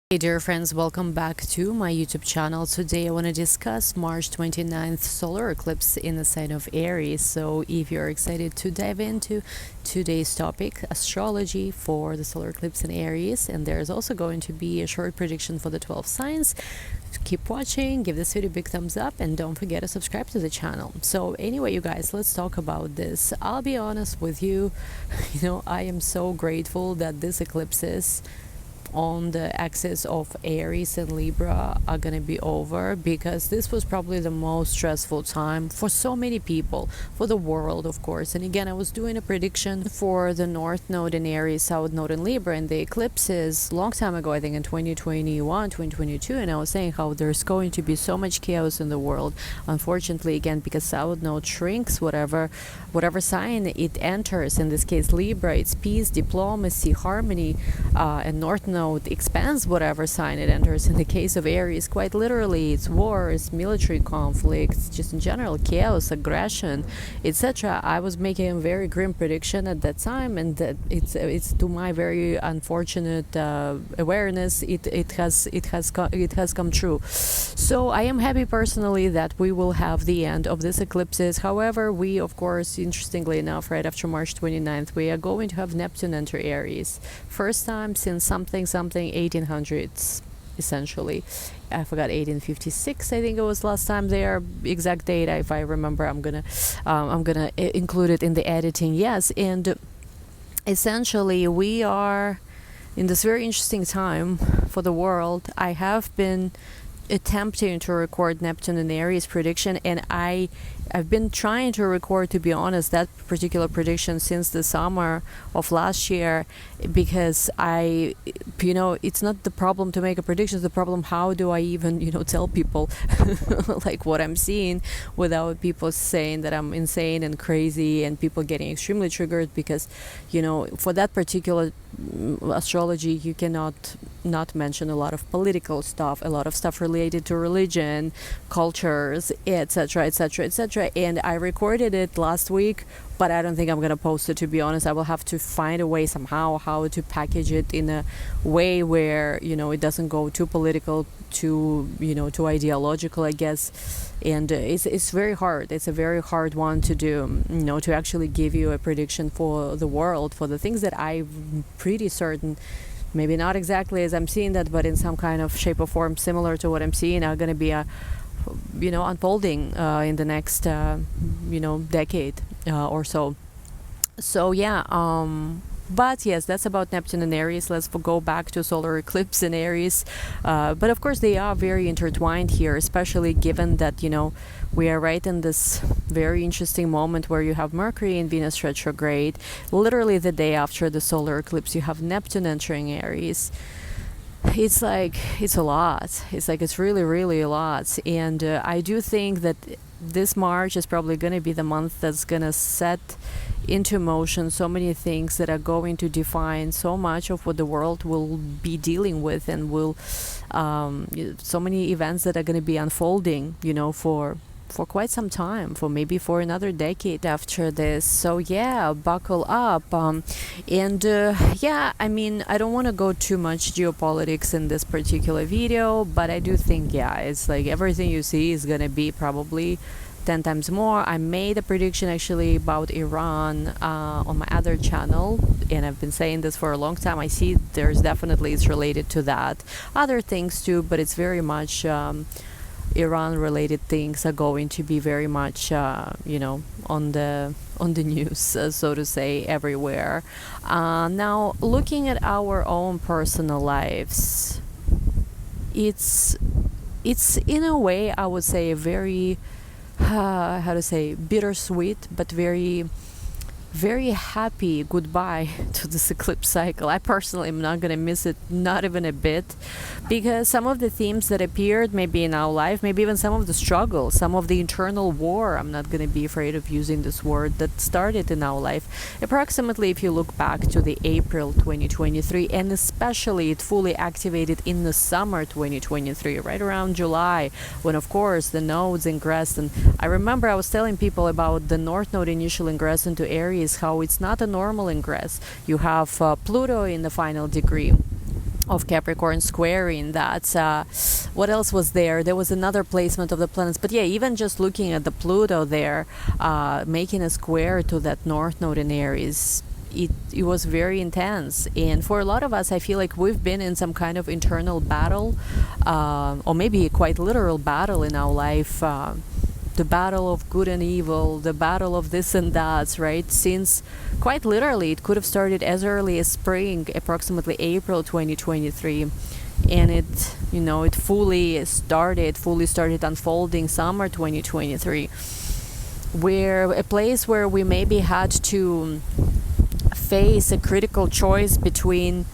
Hey dear friends, welcome back to my YouTube channel. Today I want to discuss March 29th solar eclipse in the sign of Aries. So if you're excited to dive into today's topic, astrology for the solar eclipse in Aries, and there's also going to be a short prediction for the 12 signs. Keep watching, give this video a big thumbs up, and don't forget to subscribe to the channel. So anyway, you guys, let's talk about this. I'll be honest with you, I am so grateful that this eclipses on the axis of Aries and Libra are gonna be over, because this was probably the most stressful time for so many people, for the world, of course. And again, I was doing a prediction for the North Node in Aries, South Node in Libra, and the eclipses long time ago, I think in 2021, 2022, and I was saying how there's going to be so much chaos in the world. Unfortunately, again, because South Node shrinks whatever sign it enters. In this case, Libra, it's peace, diplomacy, harmony, and North Node expands whatever sign it enters. In the case of Aries, quite literally, it's wars, military conflicts, just in general chaos, aggression, etc. I was making a very grim prediction at that time, and that it's to my very unfortunate awareness, it has come true. So I am happy personally that we will have the end of this eclipses. However, we, of course, interestingly enough, right after March 29th, we are going to have Neptune enter Aries. First time since something 1800s, essentially. I forgot, 1856, I think it was last time there. Exact date, if I remember, I'm gonna include it in the editing. Yes, and essentially we are in this very interesting time for the world. I have been attempting to record Neptune and Aries prediction, and I've been trying to record, to be honest, that particular prediction since the summer of last year, because it's not the problem to make a prediction, it's the problem how do I even tell people like what I'm seeing without people saying that I'm insane and crazy and people getting extremely triggered, because for that particular astrology you cannot not mention a lot of political stuff, a lot of stuff related to religion, cultures, etc, etc, etc. And I recorded it last week, but I don't think I'm gonna post it, to be honest. I will have to find a way somehow how to package it in a way where it doesn't go too political, too ideological, I guess. And it's very hard. It's a very hard one to do, to actually give you a prediction for the world, for the things that I'm pretty certain, maybe not exactly as I'm seeing that, but in some kind of shape or form similar to what I'm seeing, are going to be unfolding in the next decade or so. So yeah, but yes, that's about Neptune and Aries. Let's go back to solar eclipse in Aries. But of course they are very intertwined here, especially given that we are right in this very interesting moment where you have Mercury and Venus retrograde. Literally the day after the solar eclipse, you have Neptune entering Aries. It's a lot. It's really, really a lot. And I do think that this March is probably going to be the month that's going to set into motion so many things that are going to define so much of what the world will be dealing with, and will so many events that are going to be unfolding for quite some time, for another decade after this. So yeah, buckle up. Yeah, I don't want to go too much geopolitics in this particular video, but I do think, yeah, it's like everything you see is gonna be probably 10 times more. I made a prediction actually about Iran on my other channel, and I've been saying this for a long time. I see it's related to that. Other things too, but it's very much Iran related things are going to be very much on the news, so to say, everywhere. Now, looking at our own personal lives, it's in a way, I would say, a very bittersweet but very, very happy goodbye to this eclipse cycle. I personally am not going to miss it, not even a bit, because some of the themes that appeared maybe in our life, maybe even some of the struggles, some of the internal war, I'm not going to be afraid of using this word, that started in our life approximately, if you look back to the April 2023, and especially it fully activated in the summer 2023, right around July, when of course the nodes ingressed. And I remember I was telling people about the North Node initial ingress into Aries, how it's not a normal ingress. You have Pluto in the final degree, of Capricorn squaring that. What else was there? There was another placement of the planets. But yeah, even just looking at the Pluto there, making a square to that North Node in Aries, it was very intense. And for a lot of us, I feel like we've been in some kind of internal battle, or maybe a quite literal battle in our life. The battle of good and evil, the battle of this and that, right? Since quite literally it could have started as early as spring, approximately April 2023, and it fully started unfolding summer 2023, where a place where we maybe had to face a critical choice between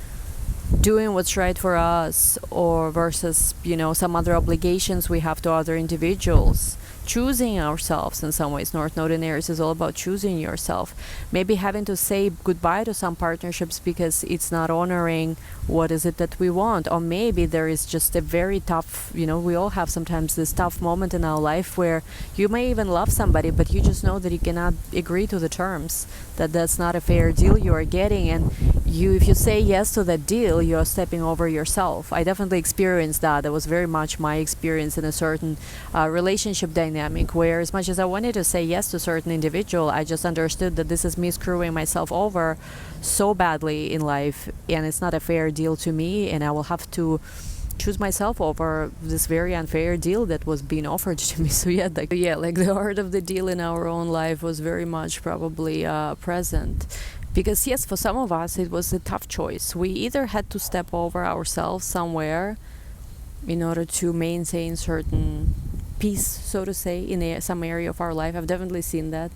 doing what's right for us or versus some other obligations we have to other individuals, choosing ourselves in some ways. North Node in Aries is all about choosing yourself, maybe having to say goodbye to some partnerships because it's not honoring what is it that we want, or maybe there is just a very tough, we all have sometimes this tough moment in our life where you may even love somebody, but you just know that you cannot agree to the terms, that's not a fair deal you are getting, and if you say yes to that deal, you're stepping over yourself. I definitely experienced that. That was very much my experience in a certain relationship dynamic, where as much as I wanted to say yes to a certain individual, I just understood that this is me screwing myself over so badly in life, and it's not a fair deal to me, and I will have to choose myself over this very unfair deal that was being offered to me. So like the heart of the deal in our own life was very much probably present. Because yes, for some of us it was a tough choice. We either had to step over ourselves somewhere in order to maintain certain peace, so to say, in some area of our life. I've definitely seen that.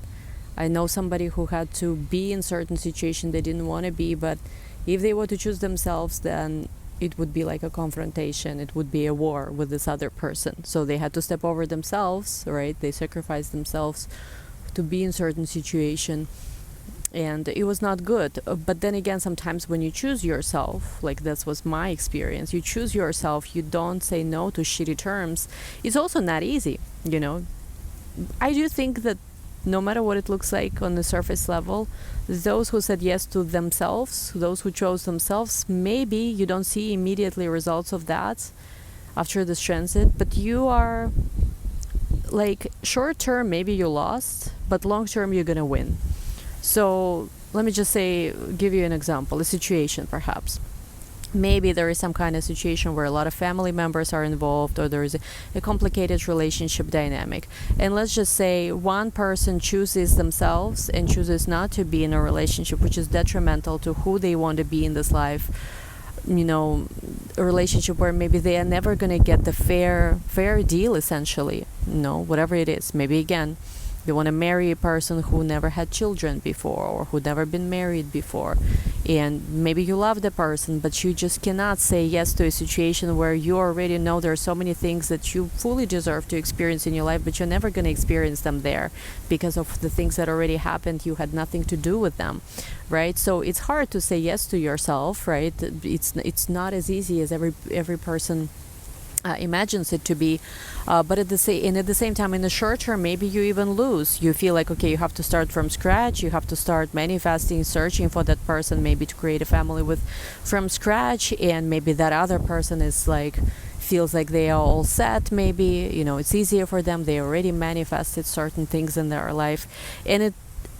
I know somebody who had to be in certain situation they didn't want to be, but if they were to choose themselves, then it would be like a confrontation. It would be a war with this other person. So they had to step over themselves, right? They sacrificed themselves to be in certain situation. And it was not good. But then again, sometimes when you choose yourself, like that was my experience, you choose yourself, you don't say no to shitty terms. It's also not easy, I do think that no matter what it looks like on the surface level, those who said yes to themselves, those who chose themselves, maybe you don't see immediately results of that after this transit, but you are like short term, maybe you lost, but long term, you're going to win. So let me just give you an example, a situation perhaps. Maybe there is some kind of situation where a lot of family members are involved, or there is a complicated relationship dynamic. And let's just say one person chooses themselves and chooses not to be in a relationship which is detrimental to who they want to be in this life. A relationship where maybe they are never going to get the fair deal, essentially, whatever it is. Maybe again, you want to marry a person who never had children before, or who never been married before, and maybe you love the person, but you just cannot say yes to a situation where you already know there are so many things that you fully deserve to experience in your life, but you're never going to experience them there because of the things that already happened. You had nothing to do with them, right? So it's hard to say yes to yourself, right? It's not as easy as every person imagines it to be, but at the same time, in the short term, maybe you even lose. You feel like, okay, you have to start from scratch. You have to start manifesting, searching for that person, maybe to create a family from scratch, and maybe that other person is like feels like they are all set. Maybe it's easier for them. They already manifested certain things in their life, and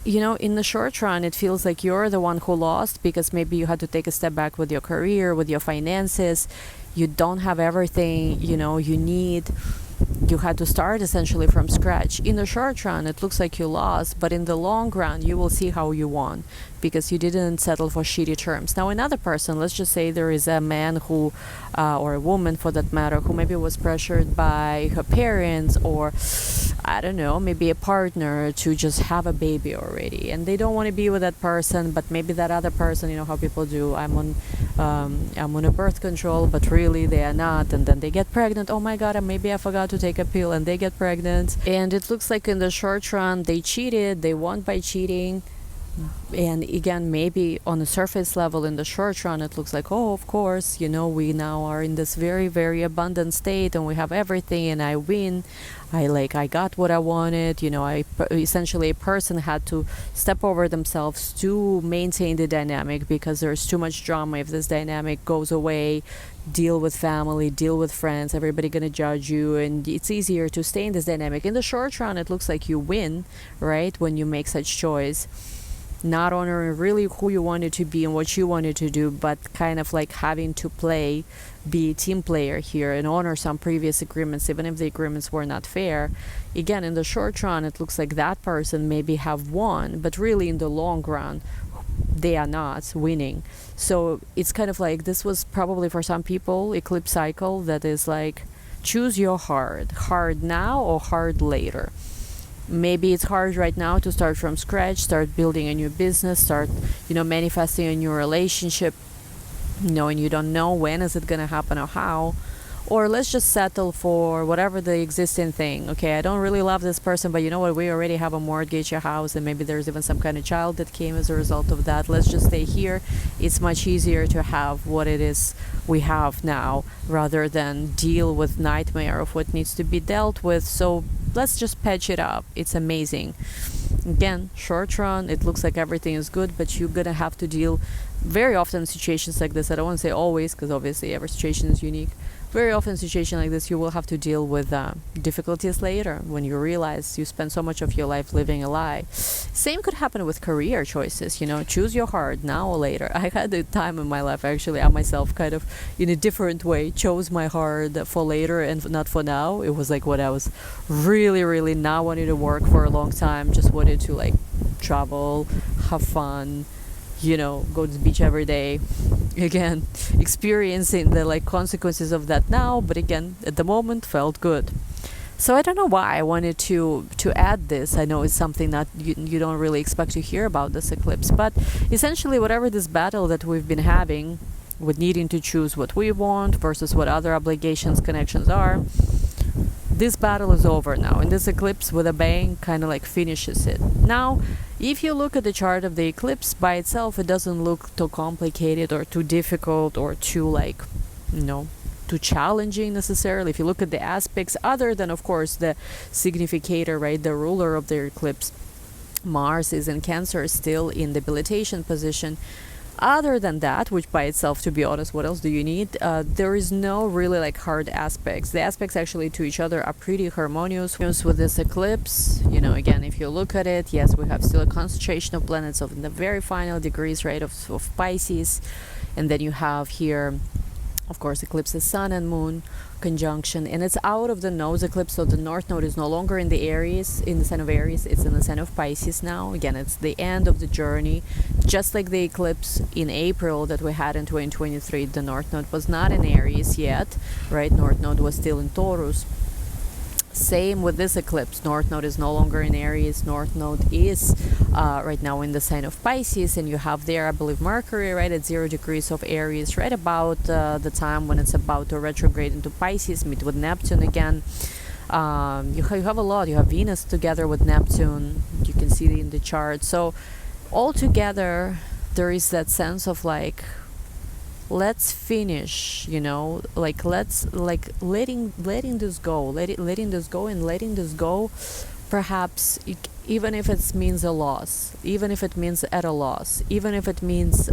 in the short run, it feels like you're the one who lost because maybe you had to take a step back with your career, with your finances. You don't have everything, you need. You had to start essentially from scratch. In the short run, it looks like you lost, but in the long run, you will see how you won because you didn't settle for shitty terms. Now, another person, let's just say there is a man who, or a woman for that matter, who maybe was pressured by her parents, or I don't know, maybe a partner to just have a baby already, and they don't want to be with that person, but maybe that other person, how people do, I'm on a birth control, but really they are not, and then they get pregnant. Oh my god, maybe I forgot to take a pill, and they get pregnant, and it looks like in the short run they cheated, they won by cheating, And again, maybe on the surface level, in the short run, it looks like, oh, of course, we now are in this very, very abundant state and we have everything and I win. I got what I wanted. Essentially a person had to step over themselves to maintain the dynamic because there's too much drama. If this dynamic goes away, deal with family, deal with friends, everybody gonna judge you, and it's easier to stay in this dynamic. In the short run, it looks like you win, right, when you make such choice, not honoring really who you wanted to be and what you wanted to do, but kind of like having to be a team player here and honor some previous agreements, even if the agreements were not fair. Again, in the short run, it looks like that person maybe have won, but really in the long run, they are not winning. So it's kind of like, this was probably for some people eclipse cycle that is like, choose your hard now or hard later. Maybe it's hard right now to start from scratch, start building a new business, start manifesting a new relationship, and you don't know when is it going to happen or how. Or let's just settle for whatever the existing thing. Okay, I don't really love this person, but you know what, we already have a mortgage, a house, and maybe there's even some kind of child that came as a result of that. Let's just stay here. It's much easier to have what it is we have now rather than deal with nightmare of what needs to be dealt with. So let's just patch it up. It's amazing. Again, short run, it looks like everything is good, but you're gonna have to deal very often in situations like this. I don't want to say always, because obviously every situation is unique. Very often in situations like this, you will have to deal with difficulties later when you realize you spend so much of your life living a lie. Same could happen with career choices. Choose your heart now or later. I had a time in my life, actually, I myself kind of in a different way chose my heart for later and not for now. It was like when I was really, really not wanting to work for a long time, just wanted to like travel, have fun, go to the beach every day. Again, experiencing the like consequences of that now, but again, at the moment felt good. So I don't know why I wanted to add this. I know it's something that you don't really expect to hear about this eclipse, but essentially whatever this battle that we've been having with needing to choose what we want versus what other obligations, connections are, this battle is over now, and this eclipse with a bang kind of like finishes it. Now, if you look at the chart of the eclipse by itself, it doesn't look too complicated or too difficult or too too challenging necessarily. If you look at the aspects, other than of course the significator, right, the ruler of the eclipse, Mars is in Cancer, still in debilitation position. Other than that, which by itself, to be honest, what else do you need? There is no really like hard aspects. The aspects actually to each other are pretty harmonious with this eclipse. Again, if you look at it, yes, we have still a concentration of planets of the very final degrees, right, of Pisces. And then you have here, of course, eclipses Sun and Moon conjunction, and it's out of the nose eclipse, so the North Node is no longer in the Aries, in the sign of Aries. It's in the sign of Pisces now. Again, it's the end of the journey, just like the eclipse in April that we had in 2023. The North Node was not in Aries yet, right? North Node was still in Taurus. Same with this eclipse. North Node is no longer in Aries. North Node is right now in the sign of Pisces, and you have there, I believe, Mercury right at 0 degrees of Aries, right about the time when it's about to retrograde into Pisces, meet with Neptune again. You have a lot. You have Venus together with Neptune. You can see it in the chart. So altogether, there is that sense of like, let's finish, let's like letting this go, letting this go, and letting this go, perhaps even if it means a loss, even if it means at a loss, even if it means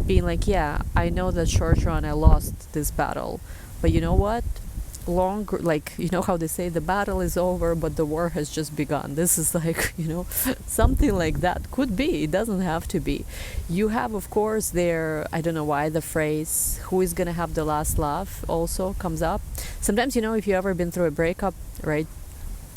being like, yeah, I know that short run I lost this battle, but you know what, longer, like, how they say, the battle is over but the war has just begun. This is like, something like that. Could be, it doesn't have to be. You have, of course, there, I don't know why the phrase who is gonna have the last laugh also comes up sometimes. If you ever been through a breakup, right,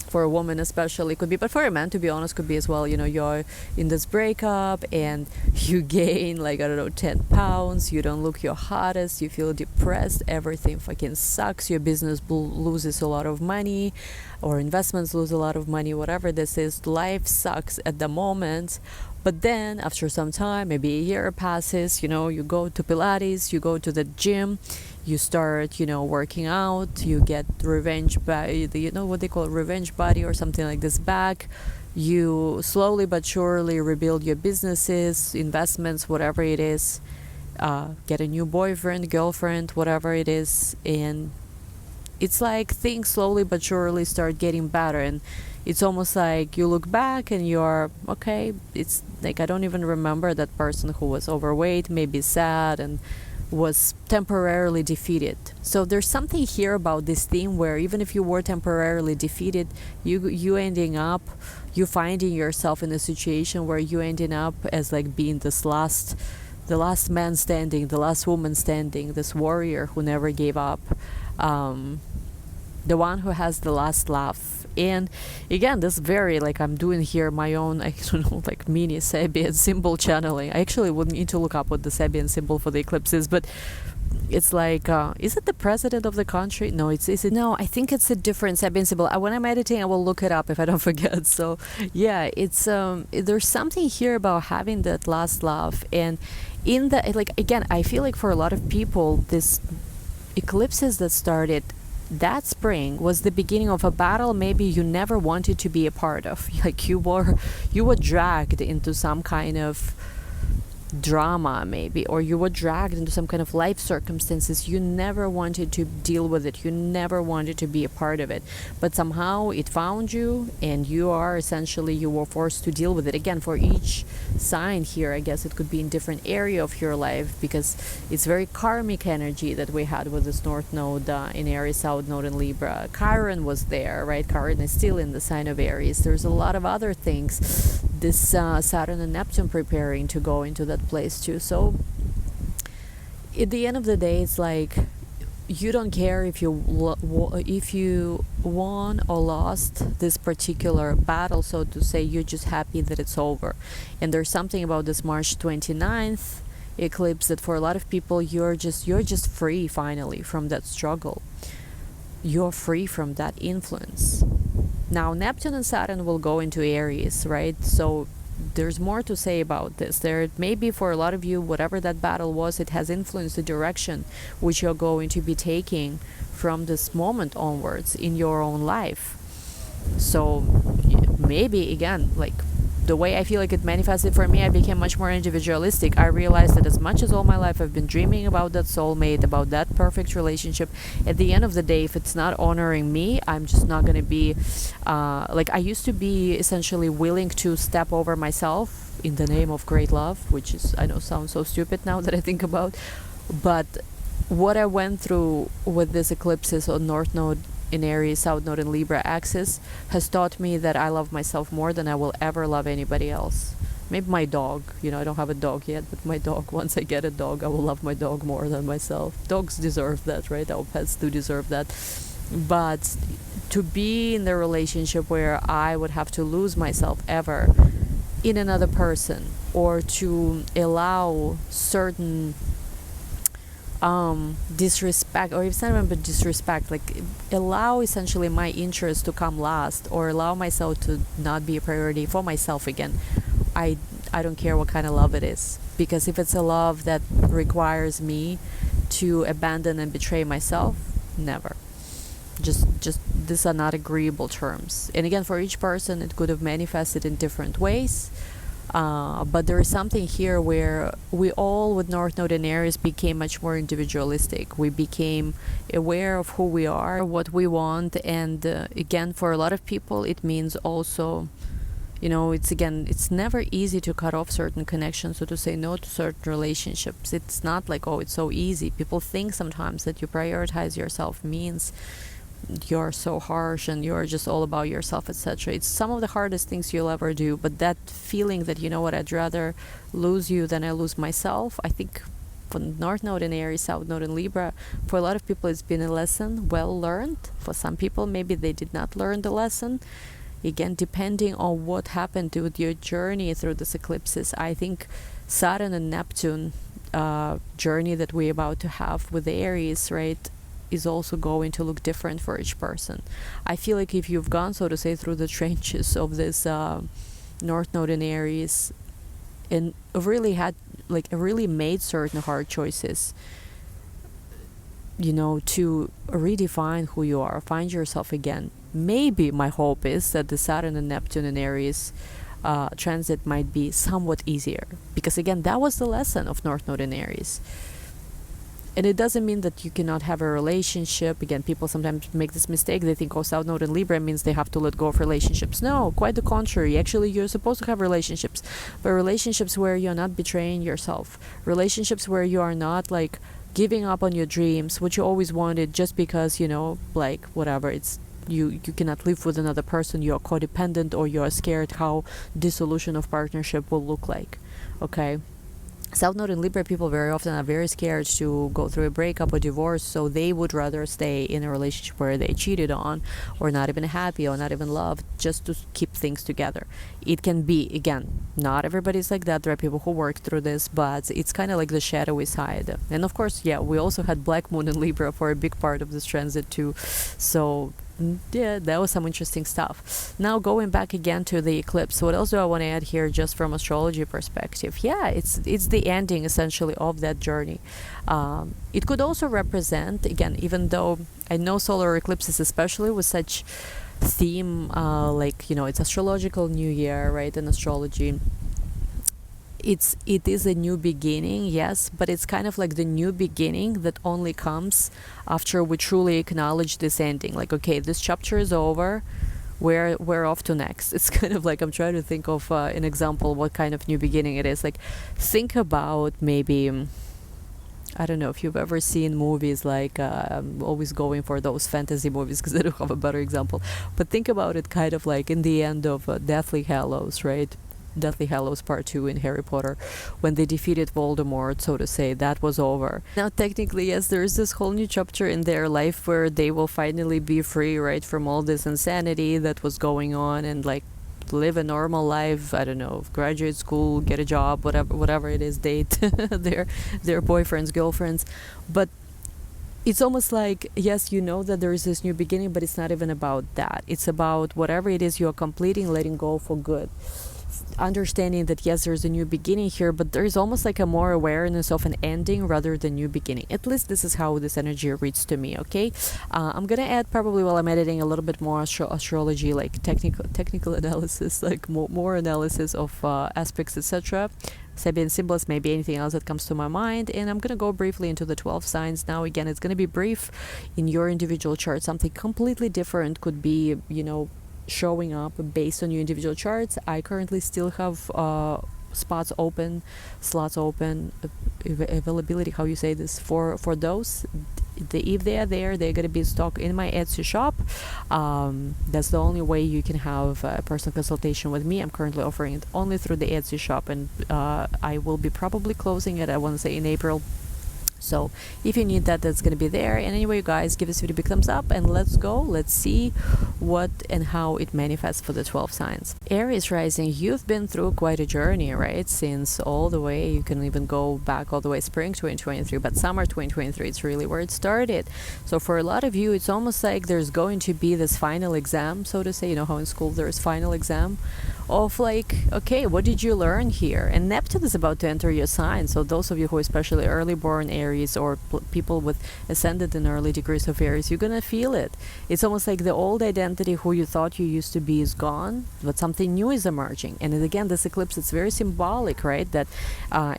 for a woman especially, could be, but for a man, to be honest, could be as well. You're in this breakup and you gain like, I don't know, 10 pounds, you don't look your hottest, you feel depressed, everything fucking sucks, your business loses a lot of money, or investments lose a lot of money, whatever this is, life sucks at the moment. But then after some time, maybe a year passes, you go to Pilates, you go to the gym, you start, working out, you get revenge by what they call revenge body or something like this back. You slowly but surely rebuild your businesses, investments, whatever it is, get a new boyfriend, girlfriend, whatever it is, and it's like things slowly but surely start getting better. And it's almost like you look back and you're okay. It's like I don't even remember that person who was overweight, maybe sad, and was temporarily defeated. So there's something here about this theme where even if you were temporarily defeated, you ending up, you finding yourself in a situation where you ending up as like being the last man standing, the last woman standing, this warrior who never gave up, the one who has the last laugh. And again, this very like I'm doing here my own, I don't know, like mini Sabian symbol channeling. I actually would need to look up what the Sabian symbol for the eclipse is, but it's like is it the president of the country? No, is it? No, I think it's a different Sabian symbol. When I'm editing, I will look it up if I don't forget. So yeah, it's there's something here about having that last laugh. And in the like again, I feel like for a lot of people, this eclipses that started that spring was the beginning of a battle maybe you never wanted to be a part of. Like you were dragged into some kind of drama maybe, or you were dragged into some kind of life circumstances you never wanted to deal with it, you never wanted to be a part of it, but somehow it found you, and you were forced to deal with it. Again, for each sign here, I guess it could be in different area of your life, because it's very karmic energy that we had with this North Node in Aries, South Node in Libra. Chiron was there, right? Chiron is still in the sign of Aries. There's a lot of other things, this Saturn and Neptune preparing to go into that place too. So at the end of the day, it's like you don't care if you won or lost this particular battle, so to say. You're just happy that it's over. And there's something about this March 29th eclipse that for a lot of people you're just free finally from that struggle. You're free from that influence. Now Neptune and Saturn will go into Aries, right? So there's more to say about this. There may be for a lot of you, whatever that battle was, it has influenced the direction which you're going to be taking from this moment onwards in your own life. So maybe again, like the way I feel like it manifested for me, I became much more individualistic. I realized that as much as all my life I've been dreaming about that soulmate, about that perfect relationship, at the end of the day, if it's not honoring me, I'm just not going to be like I used to be essentially willing to step over myself in the name of great love, which is, I know, sounds so stupid now that I think about. But what I went through with this eclipses on North Node in Aries, South Node in Libra axis has taught me that I love myself more than I will ever love anybody else. Maybe my dog, I don't have a dog yet, but my dog, once I get a dog, I will love my dog more than myself. Dogs deserve that, right? Our pets do deserve that. But to be in the relationship where I would have to lose myself ever in another person, or to allow certain disrespect, or it's not even disrespect, like allow essentially my interest to come last, or allow myself to not be a priority for myself again, I don't care what kind of love it is. Because if it's a love that requires me to abandon and betray myself, never. Just these are not agreeable terms. And again, for each person it could have manifested in different ways. But there is something here where we all, with North Node and Aries, became much more individualistic. We became aware of who we are, what we want, and again, for a lot of people, it means also, it's never easy to cut off certain connections, or to say no to certain relationships. It's not like, oh, it's so easy. People think sometimes that you prioritize yourself means you're so harsh and you're just all about yourself, etc. It's some of the hardest things you'll ever do, but that feeling that, I'd rather lose you than I lose myself, I think for North Node in Aries, South Node in Libra, for a lot of people it's been a lesson well learned. For some people maybe they did not learn the lesson. Again, depending on what happened with your journey through this eclipses, I think Saturn and Neptune journey that we're about to have with the Aries, right, is also going to look different for each person. I feel like if you've gone, so to say, through the trenches of this North Node in Aries and really made certain hard choices, to redefine who you are, find yourself again. Maybe my hope is that the Saturn and Neptune in Aries transit might be somewhat easier, because again, that was the lesson of North Node in Aries. And it doesn't mean that you cannot have a relationship. Again, people sometimes make this mistake. They think, oh, South Node in Libra means they have to let go of relationships. No, quite the contrary. Actually, you're supposed to have relationships, but relationships where you're not betraying yourself. Relationships where you are not like giving up on your dreams, what you always wanted, just because, like whatever, it's you cannot live with another person, you're codependent, or you're scared how dissolution of partnership will look like. Okay. South Node in Libra people very often are very scared to go through a breakup or divorce, so they would rather stay in a relationship where they cheated on, or not even happy, or not even loved, just to keep things together. It can be, again, not everybody's like that. There are people who work through this, but it's kind of like the shadowy side. And of course, yeah, we also had Black Moon in Libra for a big part of this transit too. So yeah, that was some interesting stuff. Now going back again to the eclipse, what else do I want to add here, just from astrology perspective? Yeah, it's the ending essentially of that journey. It could also represent, again, even though I know solar eclipses, especially with such theme, it's astrological new year, right, in astrology. It is a new beginning, yes, but it's kind of like the new beginning that only comes after we truly acknowledge this ending. Like, okay, this chapter is over, we're off to next. It's kind of like, I'm trying to think of an example what kind of new beginning it is. Like, think about maybe, I don't know if you've ever seen movies like, I'm always going for those fantasy movies because I don't have a better example, but think about it kind of like in the end of Deathly Hallows, right? Deathly Hallows Part 2 in Harry Potter, when they defeated Voldemort, so to say, that was over. Now, technically, yes, there is this whole new chapter in their life where they will finally be free, right, from all this insanity that was going on, and like live a normal life. I don't know, graduate school, get a job, whatever it is, date their boyfriends, girlfriends. But it's almost like, yes, you know that there is this new beginning, but it's not even about that. It's about whatever it is you're completing, letting go for good. Understanding that yes, there's a new beginning here, but there's almost like a more awareness of an ending rather than new beginning. At least this is how this energy reads to me. Okay, I'm gonna add, probably while I'm editing, a little bit more astrology, like technical analysis, like more analysis of aspects, etc. Sabian symbols, maybe anything else that comes to my mind. And I'm gonna go briefly into the 12 signs. Now again, it's gonna be brief in your individual chart. Something completely different could be, showing up based on your individual charts. I currently still have slots open, availability, how you say this, for those. If they are there, they're going to be in stock in my Etsy shop. That's the only way you can have a personal consultation with me. I'm currently offering it only through the Etsy shop, and I will be probably closing it, I want to say, in April. So if you need that, that's going to be there. And anyway, you guys, give this video a big thumbs up, and let's go. Let's see what and how it manifests for the 12 signs. Aries rising, you've been through quite a journey, right? Since all the way, you can even go back all the way spring 2023, but summer 2023, it's really where it started. So for a lot of you, it's almost like there's going to be this final exam, so to say. You know how in school there's final exam of like, okay, what did you learn here? And Neptune is about to enter your sign. So those of you who are especially early born Aries, or people with ascendant and early degrees of Aries, you're gonna feel it. It's almost like the old identity, who you thought you used to be, is gone, but something new is emerging. And again, this eclipse, it's very symbolic, right? That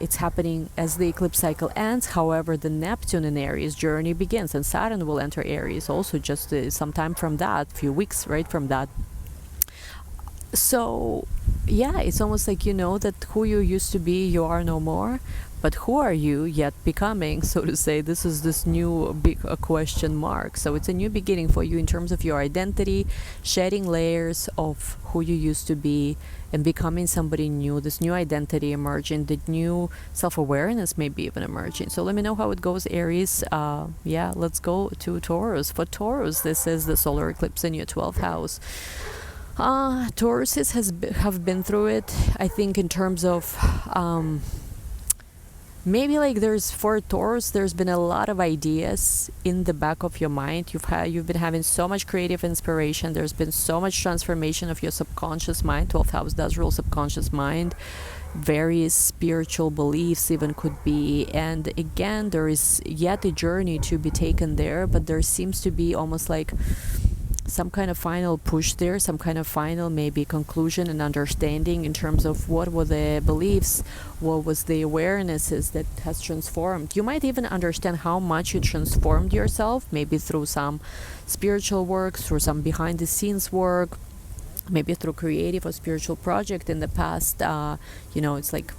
it's happening as the eclipse cycle ends. However, the Neptune in Aries journey begins, and Saturn will enter Aries also just sometime from that, few weeks, right, from that. So yeah, it's almost like, that who you used to be, you are no more. But who are you yet becoming, so to say? This is this new big question mark. So it's a new beginning for you in terms of your identity, shedding layers of who you used to be and becoming somebody new, this new identity emerging, the new self-awareness maybe even emerging. So let me know how it goes, Aries. Yeah, let's go to Taurus. For Taurus, this is the solar eclipse in your 12th house. Tauruses have been through it, I think, in terms of maybe like for Taurus, there's been a lot of ideas in the back of your mind. You've been having so much creative inspiration. There's been so much transformation of your subconscious mind. 12th house does rule subconscious mind. various spiritual beliefs even could be. And again, there is yet a journey to be taken there, but there seems to be almost like some kind of final push there, some kind of final maybe conclusion and understanding in terms of what were the beliefs, what was the awarenesses that has transformed. You might even understand how much you transformed yourself, maybe through some spiritual work, through some behind the scenes work, maybe through creative or spiritual project in the past. It's like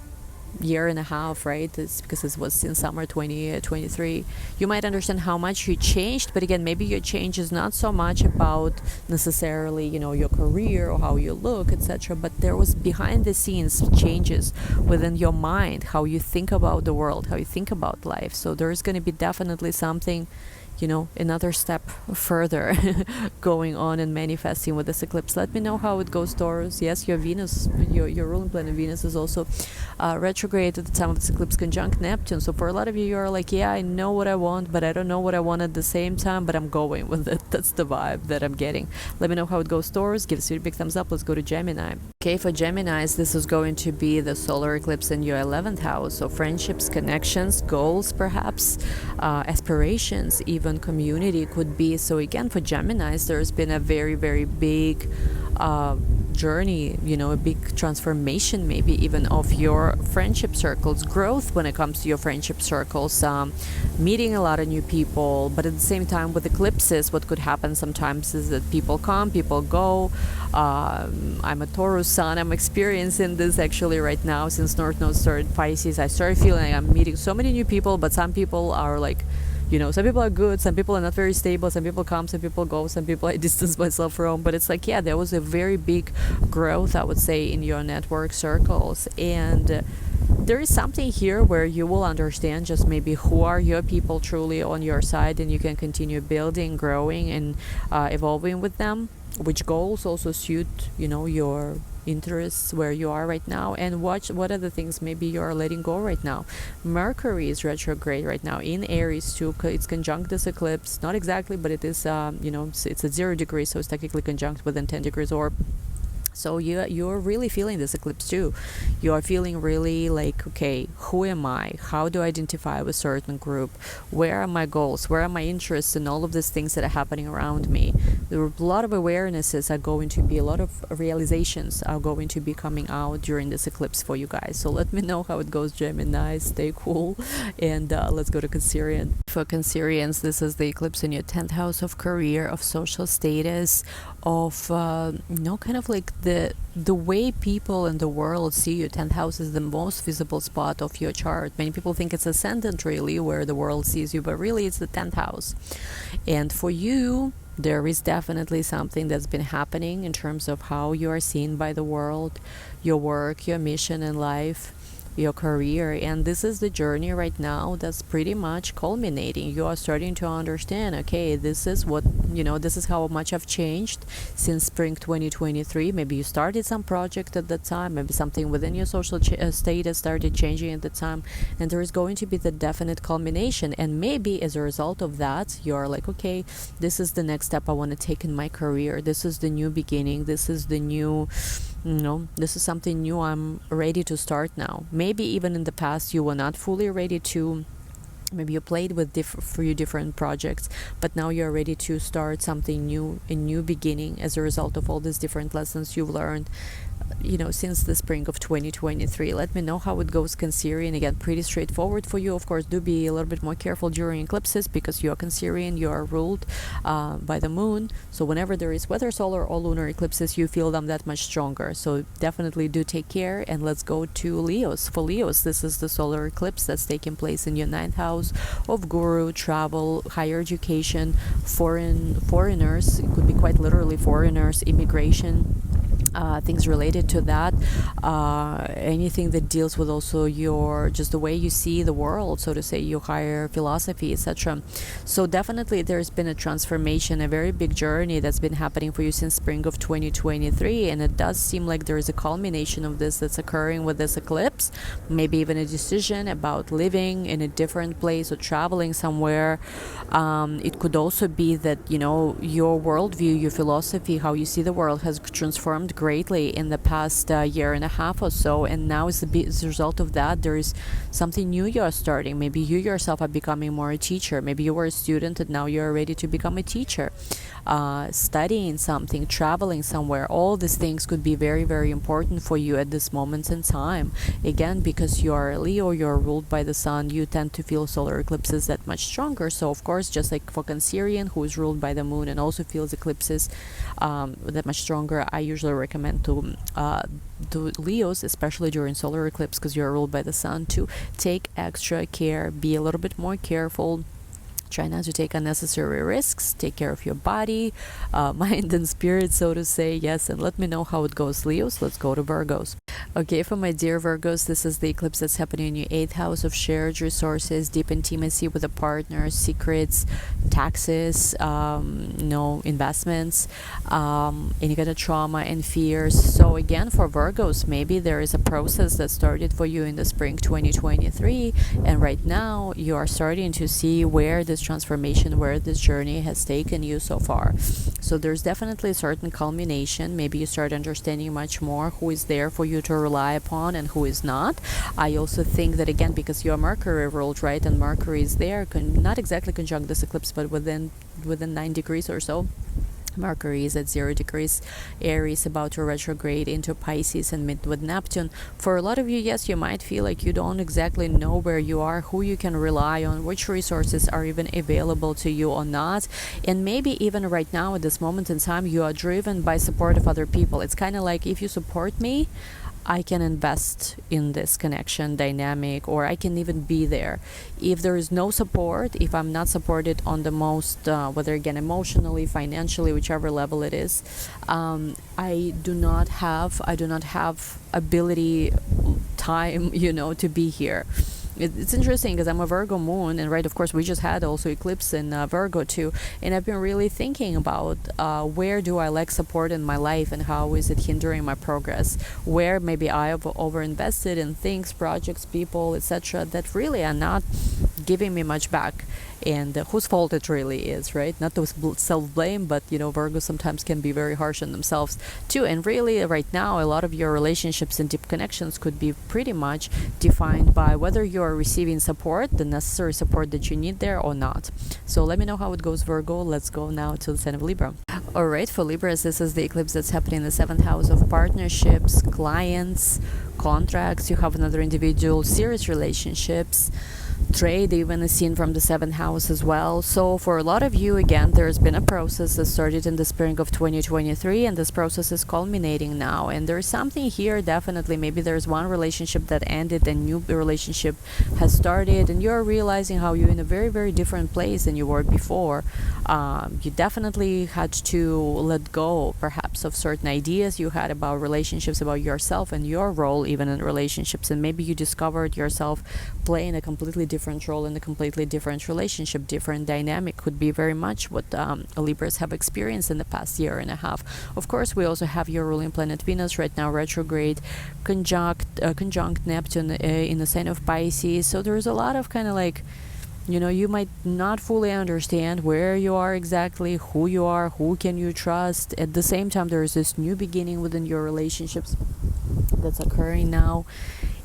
year and a half, right? It's because it was in summer 2023. You might understand how much you changed, but again, maybe your change is not so much about necessarily, your career or how you look, etc. But there was behind the scenes changes within your mind, how you think about the world, how you think about life. So there's going to be definitely something, another step further going on and manifesting with this eclipse. Let me know how it goes, Taurus. Yes, your Venus, your ruling planet Venus is also retrograde at the time of this eclipse, conjunct Neptune. So for a lot of you, you're like, yeah, I know what I want, but I don't know what I want at the same time, but I'm going with it. That's the vibe that I'm getting. Let me know how it goes, Taurus. Give us a big thumbs up. Let's go to Gemini. Okay, for Geminis, this is going to be the solar eclipse in your 11th house. So friendships, connections, goals, perhaps, aspirations, even community could be. So again, for Geminis, there's been a very, very big journey, a big transformation, maybe even of your friendship circles, growth when it comes to your friendship circles, meeting a lot of new people. But at the same time, with eclipses, what could happen sometimes is that people come, people go. I'm a Taurus sun. I'm experiencing this actually right now since North Node started Pisces. I started feeling like I'm meeting so many new people, but some people are like, some people are good, some people are not very stable, some people come, some people go, some people I distance myself from. But it's like, yeah, there was a very big growth, I would say, in your network circles. And there is something here where you will understand just maybe who are your people truly on your side, and you can continue building, growing, and evolving with them, which goals also suit, your interests where you are right now, and watch what are the things maybe you are letting go right now. Mercury is retrograde right now in Aries too. It's conjunct this eclipse, not exactly, but it is it's at 0 degrees, so it's technically conjunct within 10 degrees orb. So you're really feeling this eclipse too. You are feeling really like, okay, who am I? How do I identify with a certain group? Where are my goals? Where are my interests? And all of these things that are happening around me. There are a lot of awarenesses are going to be, a lot of realizations are going to be coming out during this eclipse for you guys. So let me know how it goes, Gemini. Stay cool. And let's go to Cancerian. For Cancerians, this is the eclipse in your 10th house of career, of social status, of kind of like the way people in the world see you. 10th house is the most visible spot of your chart. Many people think it's ascendant really, where the world sees you, but really it's the 10th house. And for you, there is definitely something that's been happening in terms of how you are seen by the world, your work, your mission in life, your career. And this is the journey right now that's pretty much culminating. You are starting to understand, okay, this is what, this is how much I've changed since spring 2023. Maybe you started some project at that time, maybe something within your social status started changing at the time, and there is going to be the definite culmination. And maybe as a result of that, you're like, okay, this is the next step I want to take in my career. This is the new beginning. This is the new, this is something new. I'm ready to start now. Maybe even in the past you were not fully ready to, maybe you played with few different projects, but now you're ready to start something new, a new beginning as a result of all these different lessons you've learned since the spring of 2023. Let me know how it goes, Cancerian. Again, pretty straightforward for you. Of course, do be a little bit more careful during eclipses because you are Cancerian, you are ruled by the moon. So whenever there is whether solar or lunar eclipses, you feel them that much stronger. So definitely do take care. And let's go to Leos. For Leos, this is the solar eclipse that's taking place in your 9th house of guru, travel, higher education, foreigners. It could be quite literally foreigners, immigration, things related to that, anything that deals with also your, just the way you see the world, so to say, your higher philosophy, etc. So definitely there's been a transformation, a very big journey that's been happening for you since spring of 2023, and it does seem like there is a culmination of this that's occurring with this eclipse. Maybe even a decision about living in a different place or traveling somewhere. It could also be that your worldview, your philosophy, how you see the world has transformed greatly in the past year and a half or so, and now as a result of that, there is something new you are starting. Maybe you yourself are becoming more a teacher. Maybe you were a student and now you're ready to become a teacher. Studying something, traveling somewhere, all these things could be very, very important for you at this moment in time. Again, because you are a Leo, you're ruled by the sun, you tend to feel solar eclipses that much stronger. So of course, just like for cancerian, who is ruled by the moon and also feels eclipses that much stronger, I usually recommend to Leos, especially during solar eclipse, because you're ruled by the sun, to take extra care, be a little bit more careful. Try not to take unnecessary risks. Take care of your body, mind and spirit, so to say. Yes, and let me know how it goes, Leos. Let's go to Virgos. Okay, for my dear Virgos, this is the eclipse that's happening in your 8th house of shared resources, deep intimacy with a partner, secrets, taxes, investments, any kind of trauma and fears. So again, for Virgos, maybe there is a process that started for you in the spring 2023, and right now you are starting to see where this transformation, where this journey has taken you so far. So there's definitely a certain culmination. Maybe you start understanding much more who is there for you to rely upon and who is not. I also think that, again, because you are Mercury ruled, right, and Mercury is there, not exactly conjunct this eclipse, but within 9 degrees or so. Mercury is at 0 degrees Aries, about to retrograde into Pisces and meet with Neptune. For a lot of you, yes, you might feel like you don't exactly know where you are, who you can rely on, which resources are even available to you or not. And maybe even right now at this moment in time, you are driven by support of other people. It's kind of like, if you support me, I can invest in this connection dynamic, or I can even be there. If there is no support, if I'm not supported on the most, whether again emotionally, financially, whichever level it is, I do not have ability, time, to be here. It's interesting because I'm a Virgo moon, and right, of course, we just had also eclipse in Virgo too, and I've been really thinking about where do I lack support in my life and how is it hindering my progress, where maybe I have overinvested in things, projects, people, etc., that really are not giving me much back, and whose fault it really is, right? Not to self-blame, but Virgo sometimes can be very harsh on themselves too. And really right now, a lot of your relationships and deep connections could be pretty much defined by whether you are receiving support, the necessary support that you need there, or not. So let me know how it goes, Virgo. Let's go now to the sign of Libra. All right, for Libras, this is the eclipse that's happening in the 7th house of partnerships, clients, contracts. You have another individual, serious relationships, trade, even is seen from the 7th house as well. So for a lot of you, again, there's been a process that started in the spring of 2023, and this process is culminating now, and there's something here, definitely. Maybe there's one relationship that ended, a new relationship has started, and you're realizing how you're in a very, very different place than you were before. You definitely had to let go perhaps of certain ideas you had about relationships, about yourself and your role even in relationships, and maybe you discovered yourself playing a completely different role in a completely different relationship. Different dynamic could be very much what Libras have experienced in the past year and a half. Of course, we also have your ruling planet Venus right now retrograde, conjunct Neptune in the sign of Pisces. So there's a lot of kind of like, you might not fully understand where you are exactly, who you are, who can you trust. At the same time, there is this new beginning within your relationships that's occurring now.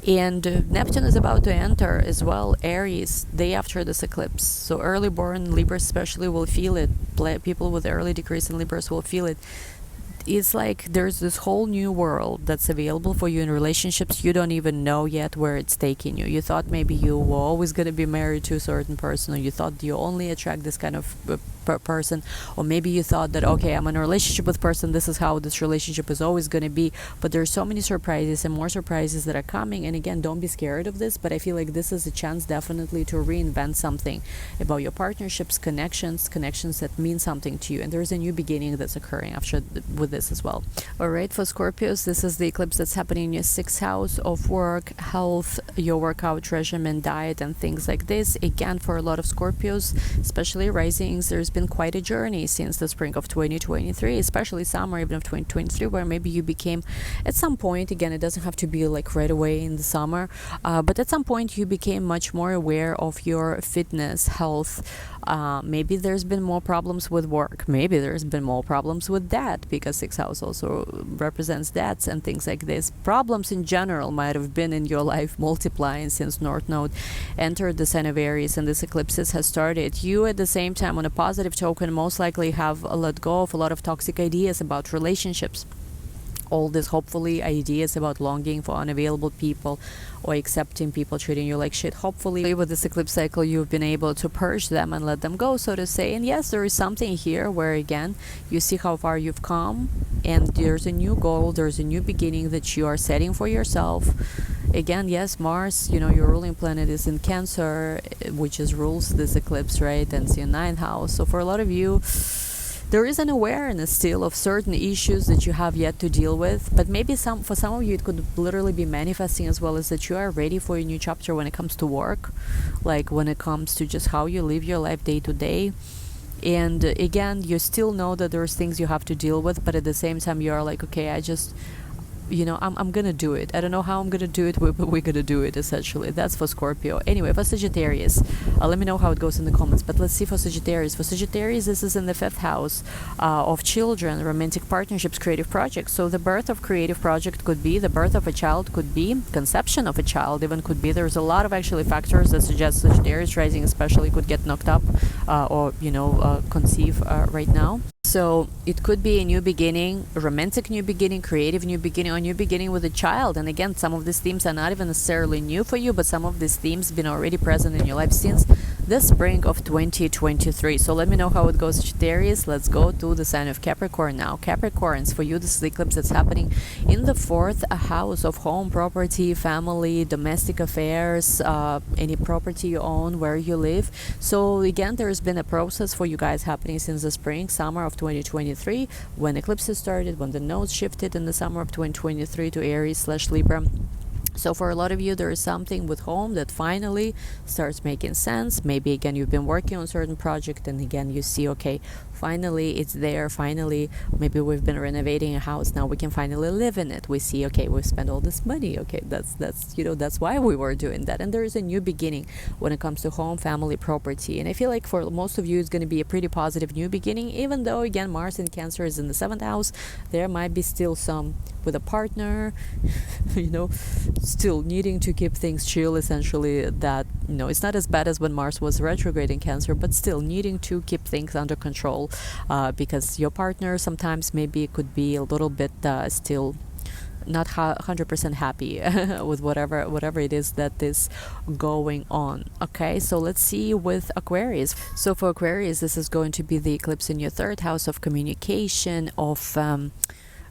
And Neptune is about to enter as well Aries day after this eclipse. So early born Libras especially will feel it. People with early degrees in Libras will feel it. It's like there's this whole new world that's available for you in relationships. You don't even know yet where it's taking you. You thought maybe you were always going to be married to a certain person, or you thought you only attract this kind of person, or maybe you thought that, okay, I'm in a relationship with person, this is how this relationship is always going to be. But there's so many surprises and more surprises that are coming, and again, don't be scared of this, but I feel like this is a chance definitely to reinvent something about your partnerships, connections that mean something to you, and there's a new beginning that's occurring after with this as well. All right, for Scorpios, this is the eclipse that's happening in your 6th house of work, health, your workout regimen, diet, and things like this. Again, for a lot of Scorpios, especially risings, there's been quite a journey since the spring of 2023, especially summer even of 2023, where maybe you became at some point, again, it doesn't have to be like right away in the summer, but at some point you became much more aware of your fitness, health, Maybe there's been more problems with work, maybe there's been more problems with debt, because sixth house also represents debts and things like this. Problems in general might have been in your life multiplying since North Node entered the sign of Aries and this eclipse has started. You at the same time, on a positive token, most likely have let go of a lot of toxic ideas about relationships. All these hopefully ideas about longing for unavailable people or accepting people treating you like shit. Hopefully with this eclipse cycle you've been able to purge them and let them go, so to say. And yes, there is something here where again you see how far you've come, and there's a new goal, there's a new beginning that you are setting for yourself. Again, yes, Mars, your ruling planet is in Cancer, which is rules this eclipse, right? And it's your 9th house. So for a lot of you, there is an awareness still of certain issues that you have yet to deal with, but maybe for some of you it could literally be manifesting as well as that you are ready for a new chapter when it comes to work, like when it comes to just how you live your life day to day. And again, you still know that there's things you have to deal with, but at the same time you are like, okay, I'm gonna do it. I don't know how I'm gonna do it, but we're gonna do it, essentially. That's for Scorpio. Anyway, for Sagittarius, let me know how it goes in the comments, but let's see for Sagittarius. For Sagittarius, this is in the 5th house of children, romantic partnerships, creative projects. So the birth of creative project could be, the birth of a child could be, conception of a child even could be. There's a lot of actually factors that suggest Sagittarius rising especially could get knocked up or conceive right now. So it could be a new beginning, a romantic new beginning, creative new beginning, or new beginning with a child. And again, some of these themes are not even necessarily new for you, but some of these themes have been already present in your life since the spring of 2023. So let me know how it goes, Sagittarius. Let's go to the sign of Capricorn now. Capricorns, for you, this is the eclipse that's happening in the 4th house of home, property, family, domestic affairs, any property you own, where you live. So again, there's been a process for you guys happening since the spring, summer of 2023, when eclipses started, when the nodes shifted in the summer of 2023 to Aries/Libra. So for a lot of you, there is something with home that finally starts making sense. Maybe again you've been working on a certain project and again you see, okay, finally it's there. Finally, maybe we've been renovating a house, now we can finally live in it. We see, okay, we've spent all this money, okay, that's why we were doing that. And there is a new beginning when it comes to home, family, property. And I feel like for most of you it's going to be a pretty positive new beginning, even though again Mars in Cancer is in the 7th house. There might be still some with a partner still needing to keep things chill, essentially. That it's not as bad as when Mars was retrograde in Cancer, but still needing to keep things under control, because your partner sometimes maybe could be a little bit still not 100% happy with whatever it is that is going on. Okay, so let's see with Aquarius. So for Aquarius, this is going to be the eclipse in your 3rd house of communication, of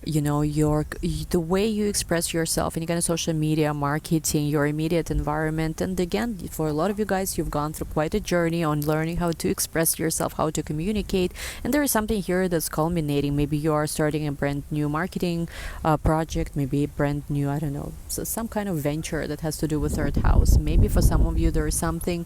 the way you express yourself, any kind of social media, marketing, your immediate environment. And again, for a lot of you guys, you've gone through quite a journey on learning how to express yourself, how to communicate. And there is something here that's culminating. Maybe you are starting a brand new marketing project, maybe a brand new, so some kind of venture that has to do with 3rd house. Maybe for some of you, there is something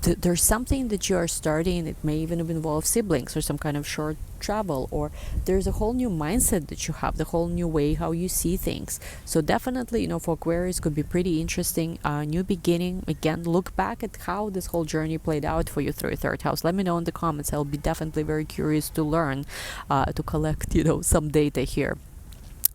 there's something that you are starting. It may even involve siblings or some kind of short travel, or there's a whole new mindset that you have, the whole new way how you see things. So definitely, for Aquarius could be pretty interesting. New beginning. Again, look back at how this whole journey played out for you through your 3rd house. Let me know in the comments. I'll be definitely very curious to learn, to collect some data here.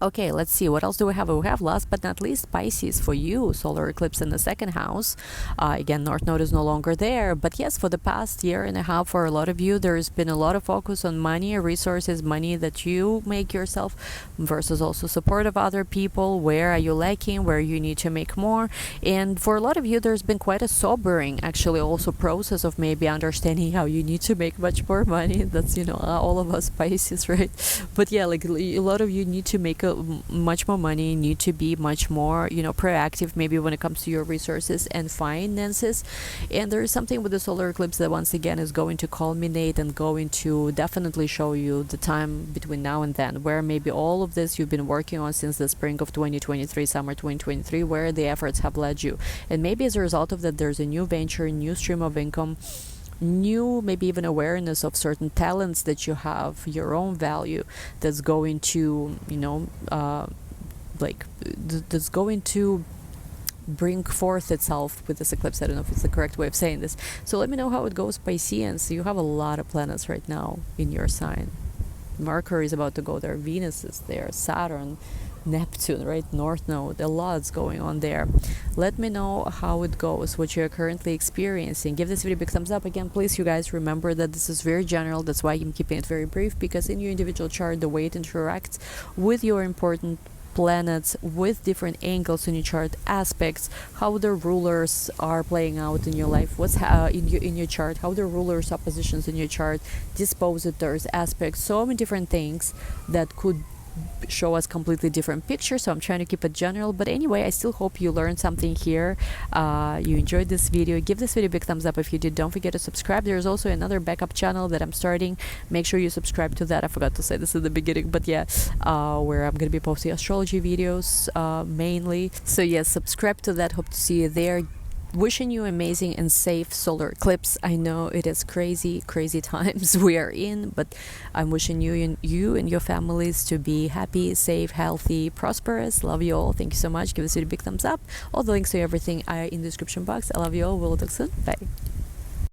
Okay, let's see. What else do we have? We have, last but not least, Pisces. For you, solar eclipse in the 2nd house. Again, North Node is no longer there. But yes, for the past year and a half, for a lot of you, there's been a lot of focus on money, resources, money that you make yourself versus also support of other people. Where are you lacking? Where you need to make more? And for a lot of you, there's been quite a sobering, actually, also process of maybe understanding how you need to make much more money. That's, all of us Pisces, right? But yeah, like a lot of you need to make much more money, need to be much more proactive, maybe when it comes to your resources and finances. And there is something with the solar eclipse that once again is going to culminate and going to definitely show you the time between now and then, where maybe all of this you've been working on since the spring of 2023, summer 2023, where the efforts have led you. And maybe as a result of that, there's a new venture, new stream of income, new maybe even awareness of certain talents that you have, your own value, that's going to that's going to bring forth itself with this eclipse. I don't know if it's the correct way of saying this. So let me know how it goes, Pisceans. You have a lot of planets right now in your sign. Mercury is about to go there, Venus is there, Saturn, Neptune, right, North Node, a lot's going on there. Let me know how it goes, what you're currently experiencing. Give this video a big thumbs up. Again, please, you guys, remember that this is very general. That's why I'm keeping it very brief, because in your individual chart, the way it interacts with your important planets, with different angles in your chart, aspects, how the rulers are playing out in your life, what's in your chart, how the rulers are positions in your chart, dispositors, aspects, so many different things that could show us completely different pictures. So I'm trying to keep it general, but anyway, I still hope you learned something here. You enjoyed this video. Give this video a big thumbs up if you did. Don't forget to subscribe. There's also another backup channel that I'm starting. Make sure you subscribe to that. I forgot to say this at the beginning, but yeah, where I'm gonna be posting astrology videos mainly. So yes, subscribe to that. Hope to see you there. Wishing you amazing and safe solar eclipse. I know it is crazy times we are in, but I'm wishing you and your families to be happy, safe, healthy, prosperous. Love you all. Thank you so much. Give this video a big thumbs up. All the links to everything are in the description box. I love you all. We'll talk soon. Bye.